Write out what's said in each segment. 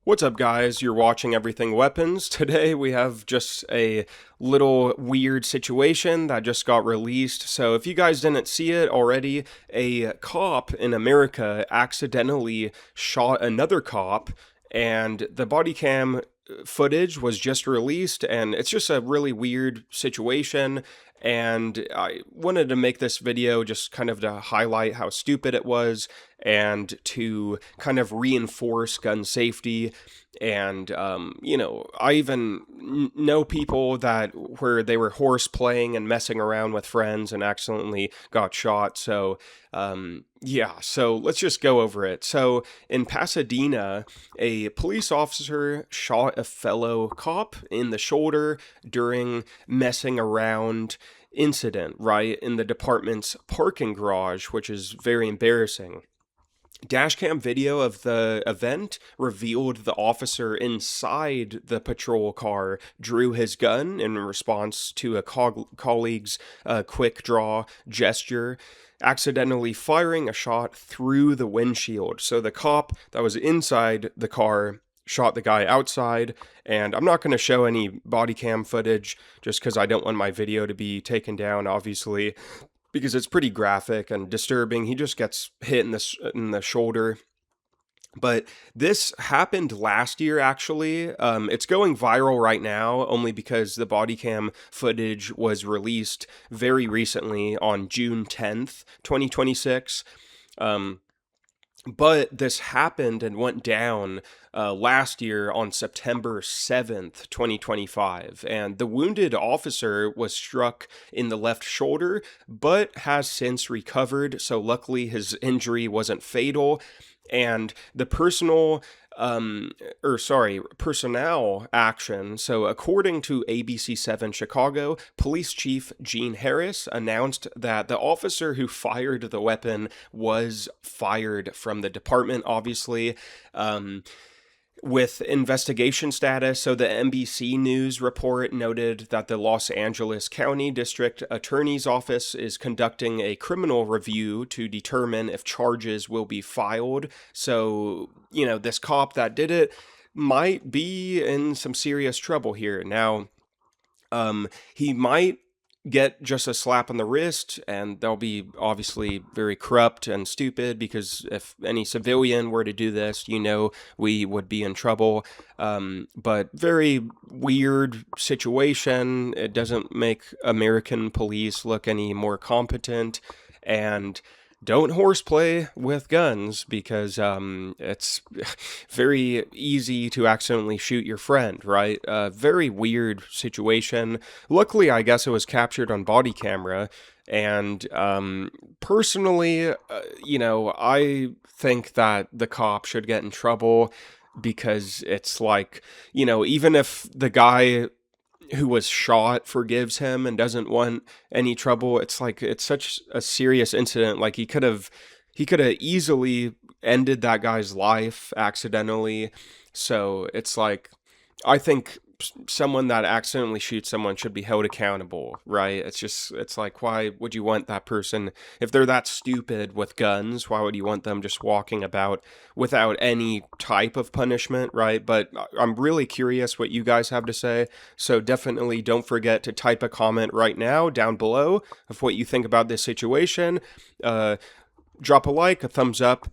What's up, guys? You're watching Everything Weapons. Today we have just a little weird situation that just got released. So if you guys didn't see it already, a cop in America accidentally shot another cop, and the body cam footage was just released, and it's just a really weird situation. And I wanted to make this video just kind of to highlight how stupid it was and to kind of reinforce gun safety. And I even know people that where they were horse playing and messing around with friends and accidentally got shot. So so let's just go over it. So in Pasadena, a police officer shot a fellow cop in the shoulder during messing around incident, right, in the department's parking garage, which is very embarrassing. Dashcam video of the event revealed the officer inside the patrol car drew his gun in response to a colleague's quick draw gesture, accidentally firing a shot through the windshield. So the cop that was inside the car shot the guy outside, and I'm not going to show any body cam footage just because I don't want my video to be taken down, obviously, because it's pretty graphic and disturbing. He just gets hit in the shoulder. But this happened last year, actually. It's going viral right now only because the body cam footage was released very recently on June 10th, 2026. But this happened and went down last year on September 7th, 2025. And the wounded officer was struck in the left shoulder, but has since recovered. So luckily his injury wasn't fatal. And the personnel action. So according to ABC7 Chicago, Police Chief Gene Harris announced that the officer who fired the weapon was fired from the department, obviously. With investigation status, so the NBC News report noted that the Los Angeles County District Attorney's Office is conducting a criminal review to determine if charges will be filed. So, this cop that did it might be in some serious trouble here. Now, he might get just a slap on the wrist, and they'll be obviously very corrupt and stupid, because if any civilian were to do this, we would be in trouble. But very weird situation. It doesn't make American police look any more competent. And don't horseplay with guns, because it's very easy to accidentally shoot your friend, right? Very weird situation. Luckily, I guess it was captured on body camera. And personally, I think that the cop should get in trouble, because it's like, even if the guy who was shot forgives him and doesn't want any trouble, it's like, it's such a serious incident. Like, he could have easily ended that guy's life accidentally. So it's like, I think someone that accidentally shoots someone should be held accountable, right? It's like, why would you want that person, if they're that stupid with guns, why would you want them just walking about without any type of punishment, right? But I'm really curious what you guys have to say, so definitely don't forget to type a comment right now down below of what you think about this situation. Drop a like, a thumbs up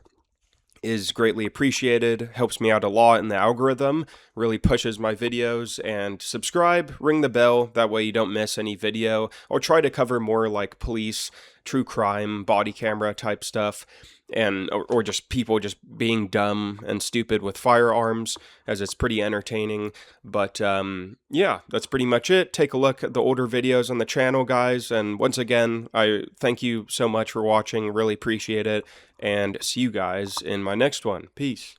is greatly appreciated, helps me out a lot in the algorithm, really pushes my videos. And subscribe, ring the bell, that way you don't miss any video. I'll try to cover more like police, true crime, body camera type stuff, and or just people just being dumb and stupid with firearms, as it's pretty entertaining. But that's pretty much it. Take a look at the older videos on the channel, guys, and once again, I thank you so much for watching, really appreciate it, and see you guys in my next one. Peace.